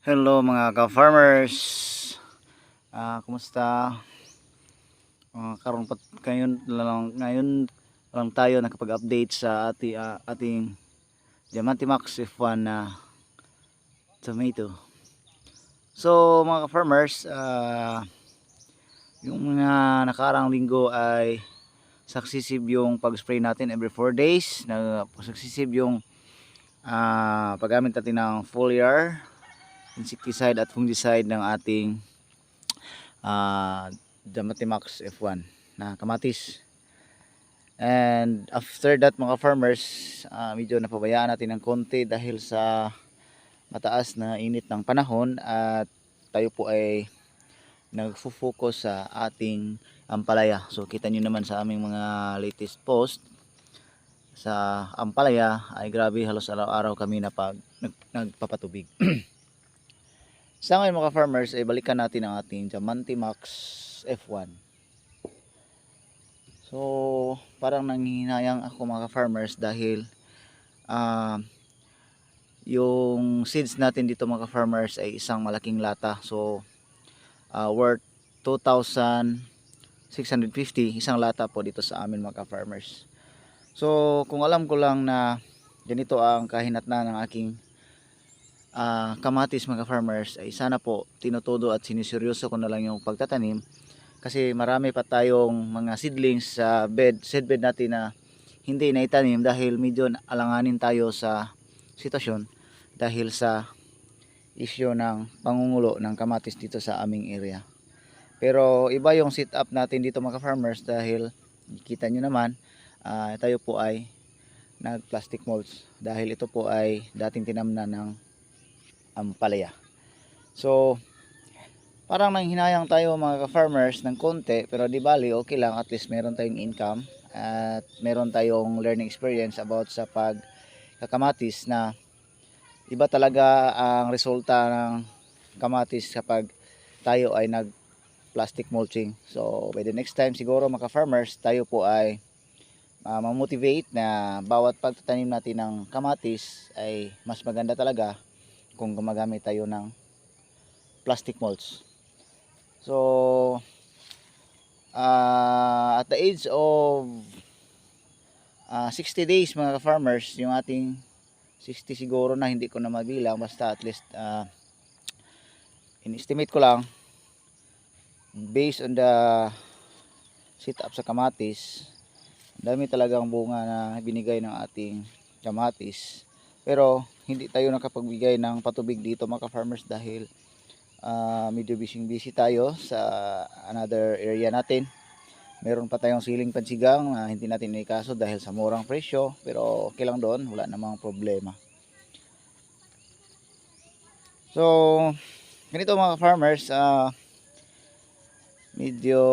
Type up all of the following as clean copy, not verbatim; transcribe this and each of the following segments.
Hello mga ka-farmers. Kumusta? Ngayon lang tayo nakapag-update sa ating Diamante Max F1 na tomato. So mga ka-farmers, yung mga nakaraang linggo ay successive yung pag-spray natin every 4 days. Successive yung paggamit natin ng foliar, insecticide at fungicide ng ating Diamante Max F1 na kamatis. And after that mga farmers, medyo napabayaan natin ng konti dahil sa mataas na init ng panahon at tayo po ay nagfo-focus sa ating ampalaya. So kita nyo naman sa aming mga latest post sa ampalaya ay grabe, halos araw-araw kami nagpapatubig. Sa ngayon mga farmers ay balikan natin ang ating Diamante Max F1. So parang nanghihinayang ako mga farmers dahil yung seeds natin dito mga farmers ay isang malaking lata. So worth 2,650 isang lata po dito sa amin mga farmers. So kung alam ko lang na ganito ang kahinatnan ng aking kamatis mga farmers, ay sana po tinutudo at siniseryoso ko na lang yung pagtatanim, kasi marami pa tayong mga seedlings sa seedbed natin na hindi naitanim dahil medyo alanganin tayo sa sitwasyon dahil sa issue ng pangungulo ng kamatis dito sa aming area. Pero iba yung setup natin dito mga farmers dahil kita nyo naman, tayo po ay nag plastic mulch dahil ito po ay dating tinamnan ng ampalaya. So parang nanghinayang tayo mga farmers ng konti, pero di bali okay lang, at least meron tayong income at meron tayong learning experience about sa pagkakamatis, na iba talaga ang resulta ng kamatis kapag tayo ay nag plastic mulching. So by the next time siguro mga farmers, tayo po ay mamotivate na bawat pagtatanim natin ng kamatis ay mas maganda talaga kung gumagamit tayo ng plastic mulch. So at the age of 60 days mga farmers, yung ating 60 siguro na, hindi ko na mabilang, basta at least in-estimate ko lang based on the setup sa kamatis, dami talagang bunga na binigay ng ating kamatis. Pero hindi tayo nakapagbigay ng patubig dito mga farmers dahil medyo busy tayo sa another area natin. Meron pa tayong siling pansigang na hindi natin ikaso dahil sa murang presyo, pero okay lang doon, wala namang problema. So ganito mga farmers, medyo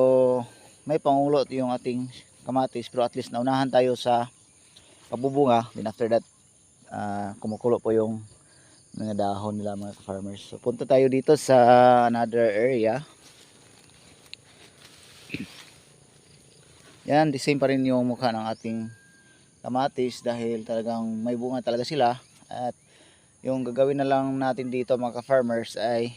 may pangulot yung ating kamatis, pero at least naunahan tayo sa pabubunga. Then after that, kumukulo po yung mga dahon nila mga farmers. So punta tayo dito sa another area. Yan, the same pa rin yung mukha ng ating kamatis dahil talagang may bunga talaga sila. At yung gagawin na lang natin dito mga farmers ay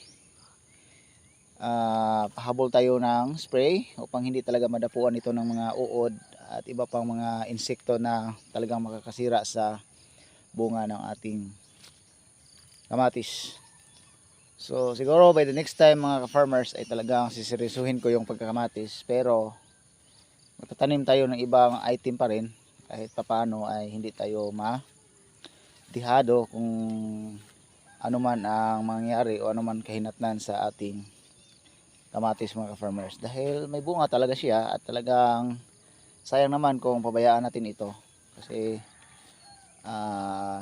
pahabol tayo ng spray upang hindi talaga madapuan ito ng mga uod at iba pang mga insekto na talagang makakasira sa bunga ng ating kamatis. So siguro by the next time mga farmers ay talagang siseryosuhin ko yung pagkakamatis, pero magtatanim tayo ng ibang item pa rin kahit papaano ay hindi tayo madihado kung ano man ang mangyari o ano man kahinatnan sa ating kamatis mga farmers, dahil may bunga talaga siya at talagang sayang naman kung pabayaan natin ito, kasi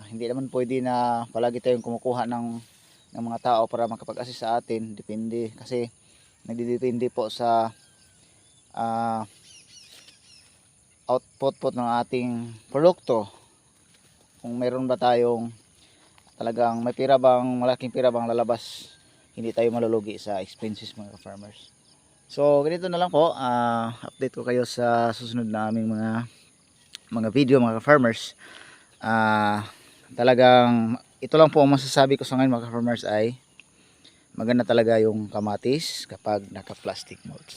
hindi naman pwede na palagi tayong kumukuha ng mga tao para makapag-assist sa atin. Depende, kasi nagdidepende po sa output po ng ating produkto, kung meron ba tayong talagang may pira bang, malaking pira bang lalabas, hindi tayo malulugi sa expenses mga farmers. So ganito na lang po, update ko kayo sa susunod na aming mga video mga farmers. Talagang ito lang po ang masasabi ko sa ngayon mga farmers, ay maganda talaga yung kamatis kapag naka-plastic mulch.